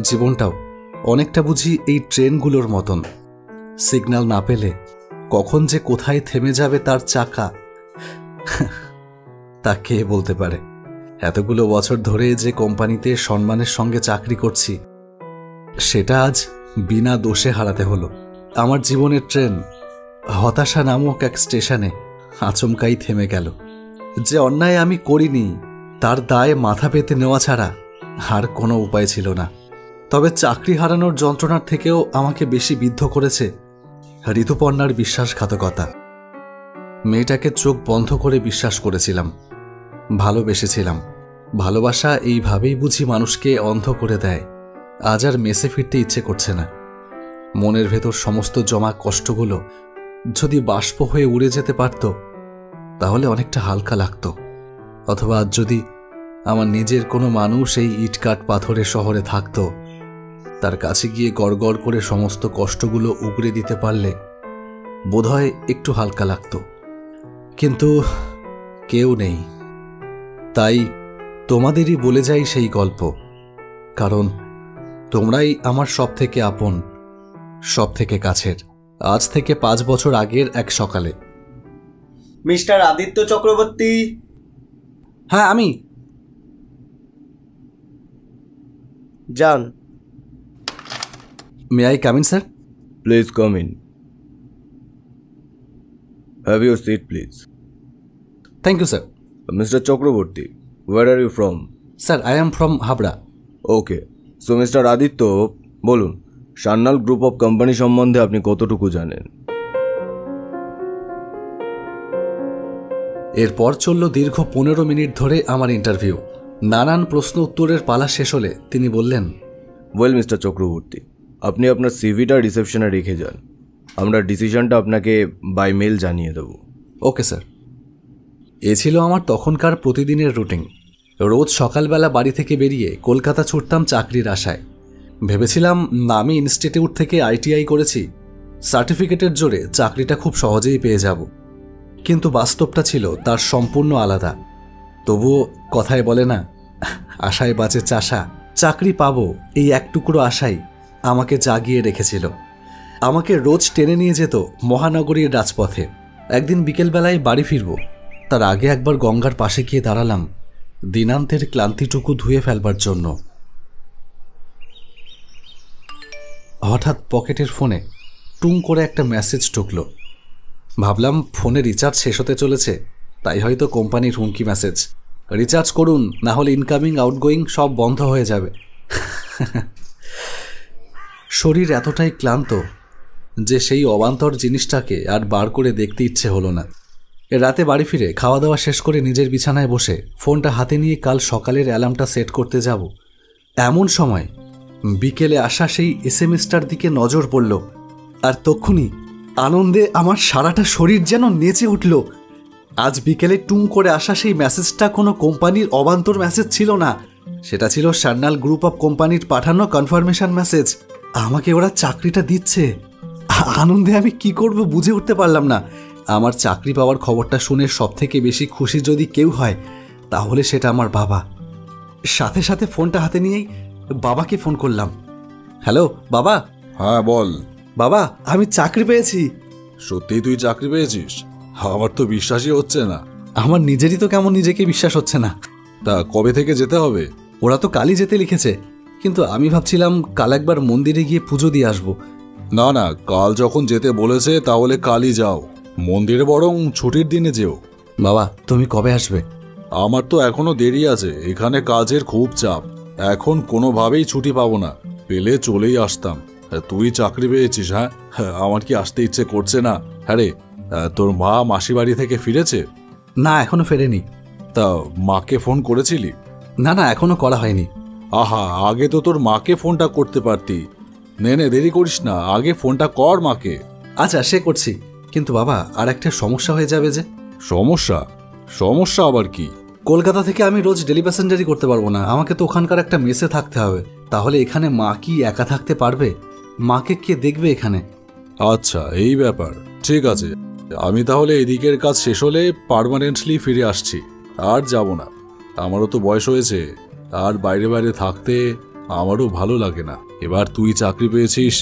জীবনটাও অনেকটা বুঝি এই ট্রেনগুলোর মতন। সিগন্যাল না পেলে কখন যে কোথায় থেমে যাবে তার চাকা তা কে বলতে পারে। এতগুলো বছর ধরে যে কোম্পানিতে সম্মানের সঙ্গে চাকরি করছি, সেটা আজ বিনা দোষে হারাতে হলো। আমার জীবনের ট্রেন হতাশা নামক এক স্টেশনে আচমকাই থেমে গেল। যে অন্যায় আমি করিনি তার দায়ে মাথা পেতে নেওয়া ছাড়া আর কোনো উপায় ছিল না। তবে চাকরি হারানোর যন্ত্রণার থেকেও আমাকে বেশি বিদ্ধ করেছে ঋতুপর্ণার বিশ্বাসঘাতকতা। মেয়েটাকে চোখ বন্ধ করে বিশ্বাস করেছিলাম, ভালোবেসেছিলাম। ভালোবাসা এইভাবেই বুঝি মানুষকে অন্ধ করে দেয়। আজ আর মেসে ফিরতে ইচ্ছে করছে না। মনের ভেতর সমস্ত জমা কষ্টগুলো যদি বাষ্প হয়ে উড়ে যেতে পারত তাহলে অনেকটা হালকা লাগত। অথবা আজ যদি আমার নিজের কোনো মানুষ এই ইটকাট পাথরের শহরে থাকত, তার কাছে গিয়ে গড়গড় করে সমস্ত কষ্টগুলো উগড়ে দিতে পারলে বোধহয় একটু হালকা লাগত। কিন্তু কেউ নেই। তাই তোমাদেরই বলে যাই সেই গল্প, কারণ তোমরাই আমার সব থেকে আপন, সব থেকে কাছের। আজ থেকে 5 বছর আগের এক সকালে। মিস্টার আদিত্য চক্রবর্তী। হ্যাঁ, আমি। যান। May I come in, sir? Please come in. Have your seat, please. Thank you, sir. Mr. Chakraborty, where are you from? Sir, I am from Habra. Okay. So, Mr. Aditya, বলুন, সান্যাল গ্রুপ অফ কোম্পানি সম্বন্ধে আপনি কতটুকু জানেন? এরপর চলল দীর্ঘ 15 minute ধরে আমার ইন্টারভিউ। নানান প্রশ্ন উত্তরের পালা শেষ হলে তিনি বললেন, ওয়েল মিস্টার চক্রবর্তী, আপনি আপনার সিভিটা রিসেপশনে রেখে যান। আমরা ডিসিশনটা আপনাকে বাই মেল জানিয়ে দেব। Okay sir. এ ছিল আমার তখনকার প্রতিদিনের রুটিন। রোজ সকালবেলা বাড়ি থেকে বেরিয়ে কলকাতা ছুটতাম চাকরির আশায়। ভেবেছিলাম নামি ইনস্টিটিউট থেকে ITI করেছি, সার্টিফিকেটের জোরে চাকরিটা খুব সহজেই পেয়ে যাব। কিন্তু বাস্তবটা ছিল তার সম্পূর্ণ আলাদা। তবুও কথায় বলে না, আশায় বাঁচে চাষা। চাকরি পাবো এই এক টুকরো আশাই আমাকে জাগিয়ে রেখেছিল। আমাকে রোজ টেনে নিয়ে যেত মহানগরীর রাজপথে। একদিন বিকেলবেলায় বাড়ি ফিরব, তার আগে একবার গঙ্গার পাশে গিয়ে দাঁড়ালাম দিনান্তের ক্লান্তিটুকু ধুয়ে ফেলবার জন্য। হঠাৎ পকেটের ফোনে টুং করে একটা মেসেজ ঢুকল। ভাবলাম ফোনে রিচার্জ শেষ হতে চলেছে, তাই হয়তো কোম্পানির হুমকি মেসেজ। রিচার্জ করুন, না হলে ইনকামিং আউটগোয়িং সব বন্ধ হয়ে যাবে। শরীর এতটাই ক্লান্ত যে সেই অবান্তর জিনিসটাকে আর বার করে দেখতে ইচ্ছে হলো না। রাতে বাড়ি ফিরে খাওয়া দাওয়া শেষ করে নিজের বিছানায় বসে ফোনটা হাতে নিয়ে কাল সকালের অ্যালার্মটা সেট করতে যাব। এমন সময় বিকেলে আসা সেই SMS-টার দিকে নজর পড়ল, আর তক্ষুনি আনন্দে আমার সারাটা শরীর যেন নেচে উঠল। আজ বিকেলে টুং করে আসা সেই মেসেজটা কোনো কোম্পানির অবান্তর মেসেজ ছিল না, সেটা ছিল সান্যাল গ্রুপ অফ কোম্পানির পাঠানো কনফার্মেশন মেসেজ। আমাকে ওরা চাকরিটা দিচ্ছে। আনন্দে আমি কি করব বুঝে উঠতে পারলাম না। আমার চাকরি পাওয়ার খবরটা শুনে সবথেকে বেশি খুশি যদি কেউ হয় তাহলে সেটা আমার বাবা। সাথে সাথে ফোনটা হাতে নিয়েই বাবাকে ফোন করলাম। হ্যালো বাবা। হ্যাঁ বল। বাবা, আমি চাকরি পেয়েছি। সত্যিই তুই চাকরি পেয়েছিস? আমার তো বিশ্বাসই হচ্ছে না। আমার নিজেরই তো কেমন নিজেকে বিশ্বাস হচ্ছে না। তা কবে থেকে যেতে হবে? ওরা তো কালই যেতে লিখেছে, কিন্তু আমি ভাবছিলাম কাল একবার মন্দিরে গিয়ে পুজো দিয়ে আসবো। না না, কাল যখন যেতে বলেছে তাহলে কালই যাও। মন্দিরে বরং ছুটির দিনে যেও। বাবা, তুমি কবে আসবে? আমার তো এখনো দেরি আছে, এখানে কাজের খুব চাপ। এখন কোনোভাবেই ছুটি পাবো না, পেলে চলেই আসতাম। তুই চাকরি পেয়েছিস? হ্যাঁ, আমার কি আসতে ইচ্ছে করছে না। হ্যাঁ রে, তোর মা মাসি বাড়ি থেকে ফিরেছে? না, এখনো ফেরেনি। তা মাকে ফোন করেছিলি? না না, এখনো করা হয়নি। আহা, আগে তো তোর মাকে ফোনটা করতে পারতি। নে নে, দেরি করিস না, আগে ফোনটা কর মাকে। আচ্ছা, সে করছি। কিন্তু বাবা, আর একটা সমস্যা হয়ে যাবে যে। সমস্যা? সমস্যা আবার কি? কলকাতা থেকে আমি রোজ ডেলি প্যাসেঞ্জারি করতে পারবো না। আমাকে তো ওখানকার একটা মেসে থাকতে হবে। তাহলে এখানে মা কি একা থাকতে পারবে? মাকে কে দেখবে এখানে? আচ্ছা, এই ব্যাপার। ঠিক আছে, আমি তাহলে এদিকের কাজ শেষ হলে পার্মানেন্টলি ফিরে আসছি। আর যাব না, আমারও তো বয়স হয়েছে। আর বাইরে বাইরে থাকতে আমারও ভালো লাগে না। এবার তুই চাকরি পেয়েছিস,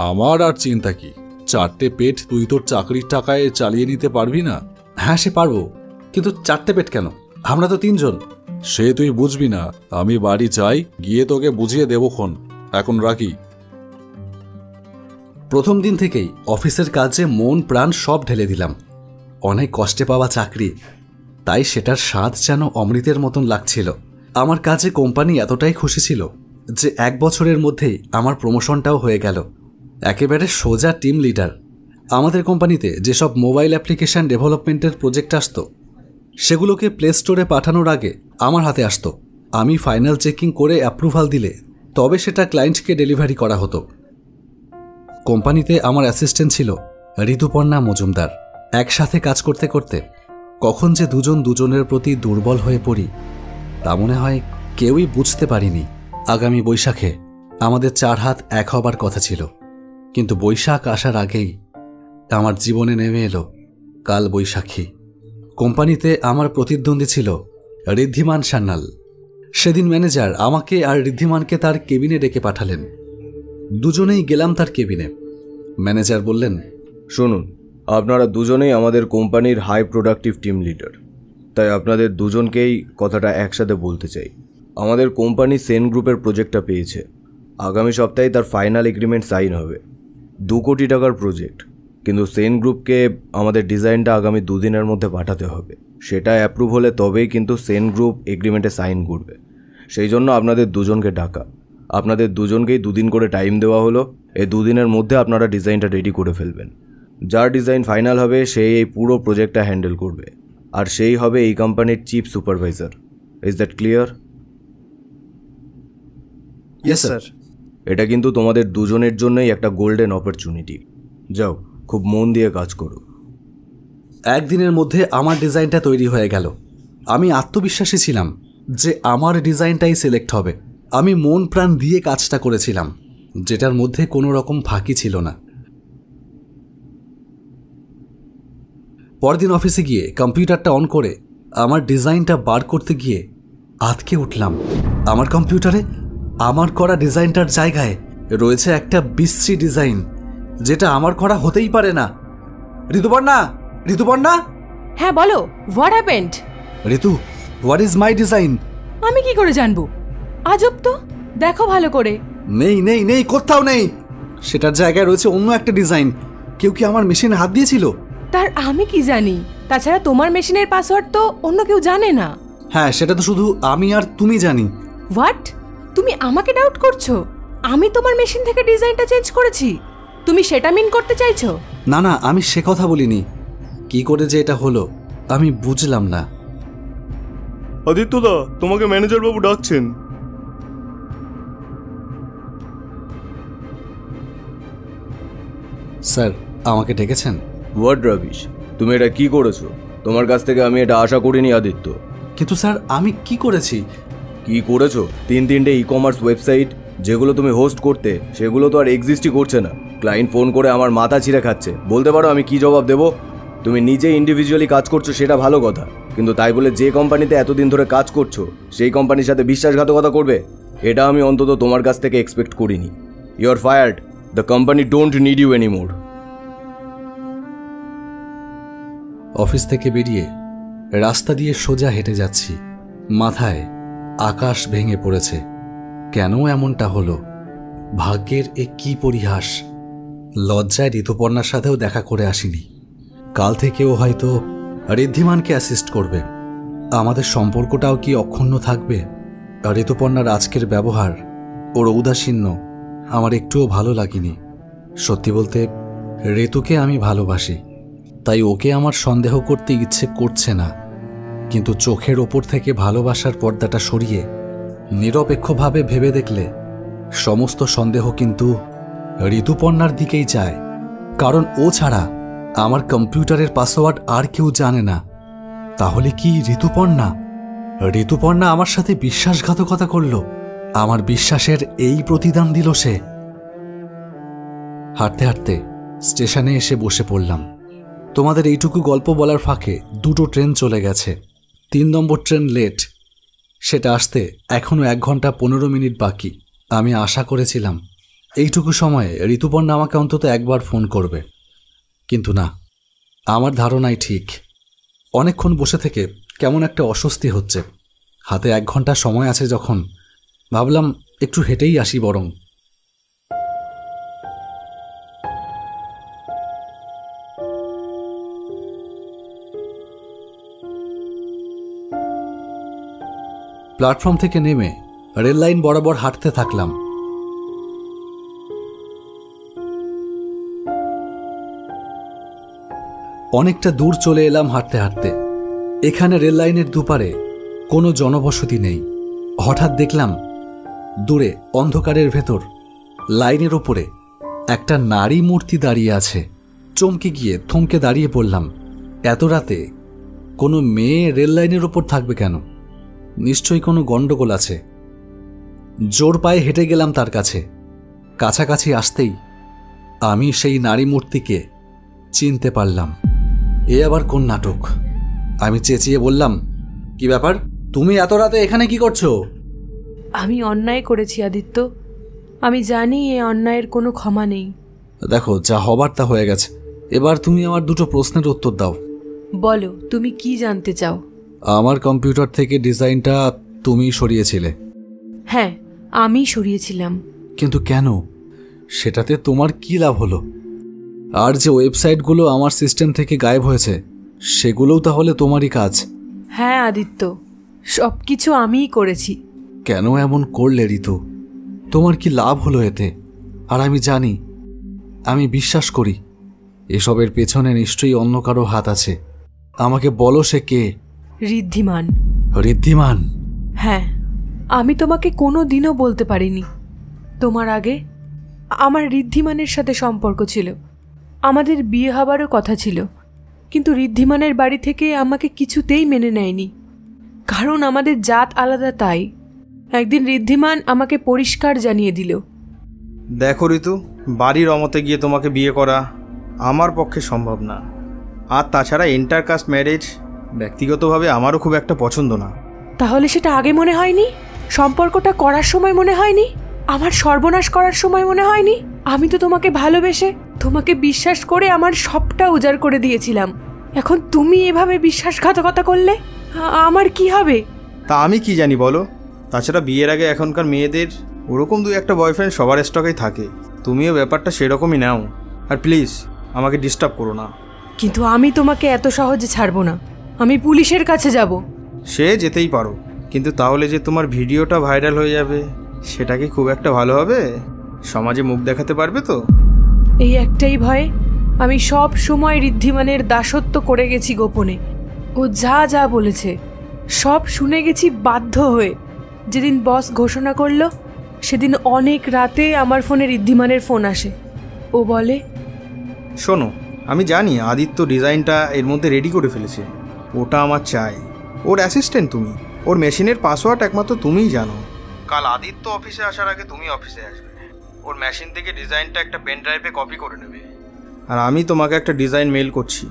আমার আর চিন্তা কি? 4টে পেট তুই তোর চাকরির টাকায় চালিয়ে নিতে পারবি না? হ্যাঁ, সে পারবো, কিন্তু 4টে পেট কেন? আমরা তো 3 জন। সে তুই বুঝবি না। আমি বাড়ি চাই, গিয়ে তোকে বুঝিয়ে দেবক্ষণ। এখন রাখি। প্রথম দিন থেকেই অফিসের কাজে মন প্রাণ সব ঢেলে দিলাম। অনেক কষ্টে পাওয়া চাকরি, তাই সেটার স্বাদ যেন অমৃতের মতন লাগছিল। আমার কাজে কোম্পানি এতটাই খুশি ছিল যে 1 বছরের মধ্যেই আমার প্রমোশনটাও হয়ে গেল। একেবারে সোজা টিম লিডার। আমাদের কোম্পানিতে যেসব মোবাইল অ্যাপ্লিকেশন ডেভেলপমেন্টের প্রজেক্ট আসতো, সেগুলোকে প্লে স্টোরে পাঠানোর আগে আমার হাতে আসতো। আমি ফাইনাল চেকিং করে অ্যাপ্রুভাল দিলে তবে সেটা ক্লায়েন্টকে ডেলিভারি করা হতো। কোম্পানিতে আমার অ্যাসিস্ট্যান্ট ছিল ঋতুপর্ণা মজুমদার। একসাথে কাজ করতে করতে কখন যে দুজন দুজনের প্রতি দুর্বল হয়ে পড়ি তা মনে হয় কেউই বুঝতে পারিনি। আগামী বৈশাখে আমাদের 4 হাত এক হবার কথা ছিল, কিন্তু বৈশাখ আসার আগেই আমার জীবনে নেমে এলো কাল বৈশাখী। কোম্পানিতে আমার প্রতিদ্বন্দ্বী ছিল ঋদ্ধিমান সান্যাল। সেদিন ম্যানেজার আমাকে আর ঋদ্ধিমানকে তার কেবিনে ডেকে পাঠালেন। দুজনেই গেলাম তার কেবিনে। ম্যানেজার বললেন, শুনুন, আপনারা দুজনেই আমাদের কোম্পানির হাই প্রোডাক্টিভ টিম লিডার, তাই আপনাদের দুজনকেই কথাটা একসাথে বলতে চাই। আমাদের কোম্পানি সেন গ্রুপের প্রজেক্টটা পেয়েছে। আগামী সপ্তাহে তার ফাইনাল এগ্রিমেন্ট সাইন হবে। 2 কোটি টাকার প্রজেক্ট, কিন্তু সেন গ্রুপকে আমাদের ডিজাইনটা আগামী 2 দিনের মধ্যে পাঠাতে হবে। সেটা অ্যাপ্রুভ হলে তবেই কিন্তু সেন গ্রুপ এগ্রিমেন্টে সাইন করবে। সেই জন্য আপনাদের দুজনকে ডাকা। আপনাদের দুজনকেই 2 দিন করে টাইম দেওয়া হলো। এই 2 দিনের মধ্যে আপনারা ডিজাইনটা রেডি করে ফেলবেন। যার ডিজাইন ফাইনাল হবে সেই এই পুরো প্রজেক্টটা হ্যান্ডেল করবে, আর সেই হবে এই কোম্পানির chief supervisor. Is that clear? Yes sir. এটা কিন্তু তোমাদের দুজনের জন্যই একটা গোল্ডেন অপরচুনিটি। যাও, খুব মন দিয়ে কাজ করো। একদিনের মধ্যে আমার ডিজাইনটা তৈরি হয়ে গেল। আমি আত্মবিশ্বাসী ছিলাম যে আমার ডিজাইনটাই সিলেক্ট হবে। আমি মন প্রাণ দিয়ে কাজটা করেছিলাম, যেটার মধ্যে কোনো রকম ফাঁকি ছিল না। পরদিন অফিসে গিয়ে কম্পিউটারটা অন করে আমার ডিজাইনটা বার করতে গিয়ে আটকে উঠলাম। আমার কম্পিউটারে আমার করা ডিজাইনটার জায়গায় রয়েছে একটা বিশ্রী ডিজাইন, যেটা আমার করা হতেই পারে না। ঋতুপর্ণা, ঋতুপর্ণা! হ্যাঁ বলো, what happened? Ritu, what is my design? আমি কি করে জানবো? আজব তো, দেখো ভালো করে। নেই নেই নেই, কোথাও নেই। সেটার জায়গায় রয়েছে অন্য একটা ডিজাইন। কেউ কি আমার মেশিনে হাত দিয়েছিল? তার আমি কি জানি? তাছাড়া তোমার মেশিনের পাসওয়ার্ড তো অন্য কেউ জানে না। হ্যাঁ, সেটা তো শুধু আমি আর তুমি জানি। হোয়াট? তুমি আমাকে ডাউট করছো? আমি তোমার মেশিন থেকে ডিজাইনটা চেঞ্জ করেছি? তুমি সেটা মিন করতে চাইছো? না না, আমি সে কথা বলিনি। কি করে যে এটা হলো আমি বুঝলাম না। আদিত্যদা, তোমাকে ম্যানেজার বাবু ডাকছেন। স্যার, আমাকে ডেকেছেন? হোয়াট রাবিশ, তুমি এটা কি করেছো? তোমার কাছ থেকে আমি এটা আশা করিনি আদিত্য। কিন্তু স্যার, আমি কি করেছি? কি করেছো? 3 ই-কমার্স ওয়েবসাইট যেগুলো তুমি হোস্ট করতে, সেগুলো তো আর এক্সিস্টই করছে না। ক্লায়েন্ট ফোন করে আমার মাথা ছিঁড়ে খাচ্ছে। বলতে পারো আমি কি জবাব দেবো? তুমি নিজে ইন্ডিভিজুয়ালি কাজ করছো সেটা ভালো কথা, কিন্তু তাই বলে যে কোম্পানিতে এতদিন ধরে কাজ করছো সেই কোম্পানির সাথে বিশ্বাসঘাতকতা করবে? এটা আমি অন্তত তোমার কাছ থেকে এক্সপেক্ট করিনি। You are fired. The company don't need you anymore. Office থেকে বেরিয়ে রাস্তা দিয়ে সোজা হেঁটে যাচ্ছি। মাথায় আকাশ ভেঙে পড়েছে। কেন এমনটা হলো? ভাগ্যের এ কি পরিহাস! লজ্জায় ঋতুপর্ণার সাথেও দেখা করে আসিনি। কাল থেকেও হয়তো ঋদ্ধিমানকে অ্যাসিস্ট করবে। আমাদের সম্পর্কটাও কি অক্ষুণ্ণ থাকবে? ঋতুপর্ণার আজকের ব্যবহার, ওর ঔদাসীন্য আমার একটুও ভালো লাগেনি। সত্যি বলতে ঋতুকে আমি ভালোবাসি, তাই ওকে আমার সন্দেহ করতে ইচ্ছে করছে না। কিন্তু চোখের ওপর থেকে ভালোবাসার পর্দাটা সরিয়ে নিরপেক্ষভাবে ভেবে দেখলে সমস্ত সন্দেহ কিন্তু ঋতুপর্ণার দিকেই যায়। কারণ ও ছাড়া আমার কম্পিউটারের পাসওয়ার্ড আর কেউ জানে না। তাহলে কি ঋতুপর্ণা আমার সাথে বিশ্বাসঘাতকতা করল? আমার বিশ্বাসের এই প্রতিদান দিল সে? হাঁটতে হাঁটতে স্টেশনে এসে বসে পড়লাম। তোমাদের এইটুকু গল্প বলার ফাঁকে 2টো ট্রেন চলে গেছে। 3 নম্বর ট্রেন লেট। সেটা আসতে এখনও 1 ঘন্টা 15 মিনিট বাকি। আমি আশা করেছিলাম এইটুকু সময়ে ঋতুপর্ণা আমাকে অন্তত একবার ফোন করবে, কিন্তু না, আমার ধারণাই ঠিক। অনেকক্ষণ বসে থেকে কেমন একটা অস্বস্তি হচ্ছে। হাতে 1 ঘন্টা সময় আছে যখন, ভাবলাম একটু হেঁটেই আসি বরং। প্ল্যাটফর্ম থেকে নেমে রেল লাইন বরাবর হাঁটতে থাকলাম। অনেকটা দূর চলে এলাম হাঁটতে হাঁটতে। এখানে রেল লাইনের দুপারে কোনো জনবসতি নেই। হঠাৎ দেখলাম দূরে অন্ধকারের ভেতর লাইনের ওপরে একটা নারী মূর্তি দাঁড়িয়ে আছে। চমকে গিয়ে থমকে দাঁড়িয়ে পড়লাম। এত রাতে কোনো মেয়ে রেল লাইনের ওপর থাকবে কেন? নিশ্চয়ই কোনো গন্ডগোল আছে। জোর পায়ে হেঁটে গেলাম তার কাছে। কাছাকাছি আসতেই আমি সেই নারী মূর্তিকে চিনতে পারলাম। এ আবার কোন নাটক? আমি চেঁচিয়ে বললাম, কি ব্যাপার, তুমি এত রাতে এখানে কি করছো? আমি অন্যায় করেছি আদিত্য, আমি জানি এ অন্যায়ের কোনো ক্ষমা নেই। দেখো, যা হবার তা হয়ে গেছে। এবার তুমি আমার 2টো প্রশ্নের উত্তর দাও। বলো, তুমি কি জানতে চাও? আমার কম্পিউটার থেকে ডিজাইনটা তুমি সরিয়েছিলে। হ্যাঁ, আমি সরিয়েছিলাম। কিন্তু কেন? সেটাতে তোমার কি লাভ হলো? আর যে ওয়েবসাইটগুলো আমার সিস্টেম থেকে গায়েব হয়েছে, সেগুলোও তাহলে তোমারই কাজ? হ্যাঁ আদিত্য, সব কিছু আমিই করেছি। কেন এমন করলে ঋতু? তোমার কি লাভ হলো এতে? আর আমি জানি, আমি বিশ্বাস করি এসবের পেছনে নিশ্চয়ই অন্য কারো হাত আছে। আমাকে বলো, সে কে? ঋদ্ধিমান। ঋদ্ধিমান? হ্যাঁ, আমি তোমাকে কোনো দিনও বলতে পারিনি। তোমার আগে আমার ঋদ্ধিমানের সাথে সম্পর্ক ছিল, আমাদের বিয়ে হবারও কথা ছিল, কিন্তু ঋদ্ধিমানের বাড়ি থেকে আমাকে কিছুতেই মেনে নেয়নি, কারণ আমাদের জাত আলাদা। তাই একদিন ঋদ্ধিমান আমাকে পরিষ্কার জানিয়ে দিল, দেখো ঋতু, বাড়ির অমতে গিয়ে তোমাকে বিয়ে করা আমার পক্ষে সম্ভব না। আর তাছাড়া ইন্টারকাস্ট ম্যারেজ ব্যক্তিগতভাবে আমারও খুব একটা পছন্দ না। তাহলে সেটা আগে মনে হয়নি? সম্পর্কটা করার সময় মনে হয়নি? আমার সর্বনাশ করার সময় মনে হয়নি? আমি তো তোমাকে ভালোবেসে, তোমাকে বিশ্বাস করে আমার সবটা উজাড় করে দিয়েছিলাম। এখন তুমি এভাবে বিশ্বাসঘাতকতা করলে আমার কি হবে? তা আমি কি জানি বলো? তাছাড়া বিয়ের আগে এখনকার মেয়েদের ওরকম 2-1টা বয়ফ্রেন্ড সবার স্টকেই থাকে। তুমিও ব্যাপারটা সেরকমই নাও। আর প্লিজ আমাকে ডিস্টার্ব করো না। কিন্তু আমি তোমাকে এত সহজে ছাড়বো না। আমি পুলিশের কাছে যাব। সে যেতেই পারো, কিন্তু তাহলে যে তোমার ভিডিওটা ভাইরাল হয়ে যাবে, সেটা কি খুব একটা ভালো হবে? সমাজে মুখ দেখাতে পারবে তো? এই একটাই ভয়ে আমি সব সময় ঋদ্ধিমানের দাসত্ব করে গেছি গোপনে। ও যা যা বলেছে সব শুনে গেছি বাধ্য হয়ে। যেদিন বস ঘোষণা করলো, সেদিন অনেক রাতে আমার ফোনে ঋদ্ধিমানের ফোন আসে। ও বলে, শোনো, আমি জানি আদিত্য ডিজাইনটা এর মধ্যে রেডি করে ফেলেছে, ওটা আমার চাই। ওর অ্যাসিস্ট্যান্ট তুমি, ওর মেশিনের পাসওয়ার্ড একমাত্র তুমিই জানো। কাল আদিত্য অফিসে আসার আগে তুমি অফিসে আসবে, ওর মেশিন থেকে ডিজাইনটা একটা পেন ড্রাইভে কপি করে নেবে, আর আমি তোমাকে একটা ডিজাইন মেল করছি,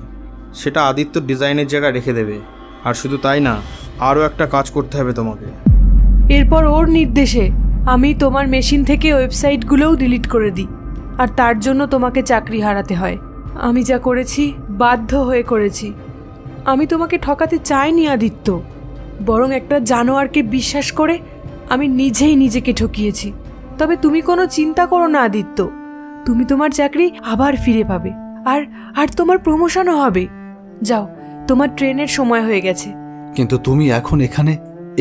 সেটা আদিত্যর ডিজাইনের জায়গায় রেখে দেবে। আর শুধু তাই না, আরও একটা কাজ করতে হবে তোমাকে। এরপর ওর নির্দেশে আমি তোমার মেশিন থেকে ওয়েবসাইটগুলোও ডিলিট করে দিই, আর তার জন্য তোমাকে চাকরি হারাতে হয়। আমি যা করেছি বাধ্য হয়ে করেছি। আমি তোমাকে ঠকাতে চাইনি আদিত্য, বরং একটা জানোয়ারকে বিশ্বাস করে আমি নিজেই নিজেকে ঠকিয়েছি। তবে তুমি কোনো চিন্তা করো না আদিত্য, তুমি তোমার চাকরি আবার ফিরে পাবে, আর আর তোমার প্রমোশনও হবে। যাও, তোমার ট্রেনের সময় হয়ে গেছে। কিন্তু তুমি এখন এখানে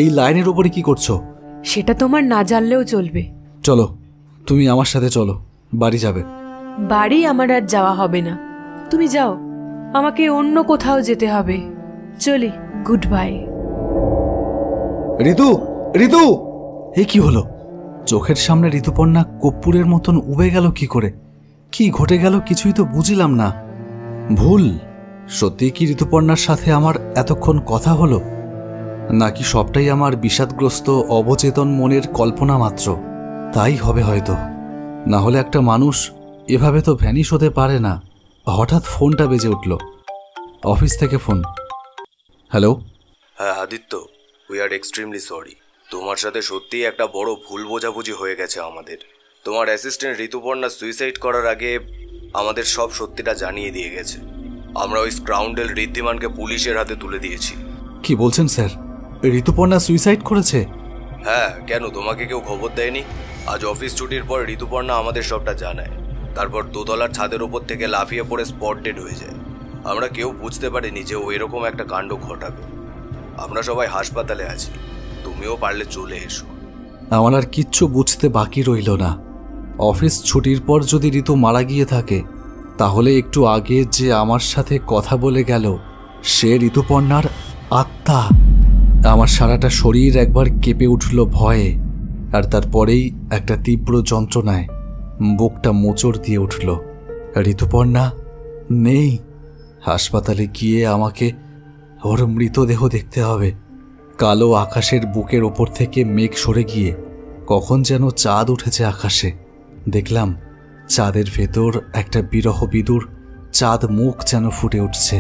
এই লাইনের ওপরে কি করছো? সেটা তোমার না জানলেও চলবে। চলো, তুমি আমার সাথে চলো, বাড়ি যাবে। বাড়ি আমার আর যাওয়া হবে না, তুমি যাও, আমাকে অন্য কোথাও যেতে হবে। চলি, গুড বাই। ঋতু, ঋতু! এ কি হলো? চোখের সামনে ঋতুপর্ণা কর্পূরের মতন উবে গেল কি করে? কি ঘটে গেল কিছুই তো বুঝলাম না। ভুল? সত্যি কি ঋতুপর্ণার সাথে আমার এতক্ষণ কথা হলো, নাকি সবটাই আমার বিষাদগ্রস্ত অবচেতন মনের কল্পনা মাত্র? তাই হবে হয়তো, না হলে একটা মানুষ এভাবে তো ভ্যানিশ হতে পারে না। হঠাৎ ফোনটা বেজে উঠল। অফিস থেকে ফোন। হ্যালো। হ্যাঁ Aditya, we are extremely sorry. তোমার সাথে সত্যিই একটা বড় ভুল বোঝাবুঝি হয়ে গেছে আমাদের। তোমার অ্যাসিস্ট্যান্ট ঋতুপর্ণা সুইসাইড করার আগে আমাদের সব সত্যিটা জানিয়ে দিয়ে গেছে। আমরা ওই স্ক্রাউন্ডেল ঋদ্ধিমানকে পুলিশের হাতে তুলে দিয়েছি। কি বলছেন স্যার? ঋতুপর্ণা সুইসাইড করেছে? হ্যাঁ, কেন তোমাকে কেউ খবর দেয়নি? আজ অফিস ছুটির পর ঋতুপর্ণা আমাদের সবটা জানায়। তারপর দোতলার ছাদের ওপর থেকে লাফিয়ে পড়ে স্পট ডেড হয়ে যায়। আমরা কেউ বুঝতে পারিনি যে ও এরকম একটা কাণ্ড ঘটাবে। আমরা সবাই হাসপাতালে আছি, তুমিও পারলে চলে এসো। আমার আর কিচ্ছু বুঝতে বাকি রইল না। অফিস ছুটির পর যদি ঋতু মারা গিয়ে থাকে, তাহলে একটু আগে যে আমার সাথে কথা বলে গেল সে ঋতুপর্ণার আত্মা। আমার সারাটা শরীর একবার কেঁপে উঠল ভয়ে, আর তারপরেই একটা তীব্র যন্ত্রণায় বুকটা মোচড় দিয়ে উঠল। ঋতুপর্ণা নেই। হাসপাতালে গিয়ে আমাকে ওর মৃতদেহ দেখতে হবে। কালো আকাশের বুকের ওপর থেকে মেঘ সরে গিয়ে কখন যেন চাঁদ উঠেছে আকাশে। দেখলাম চাঁদের ভেতর একটা বিরহ বিদুর চাঁদ মুখ যেন ফুটে উঠছে।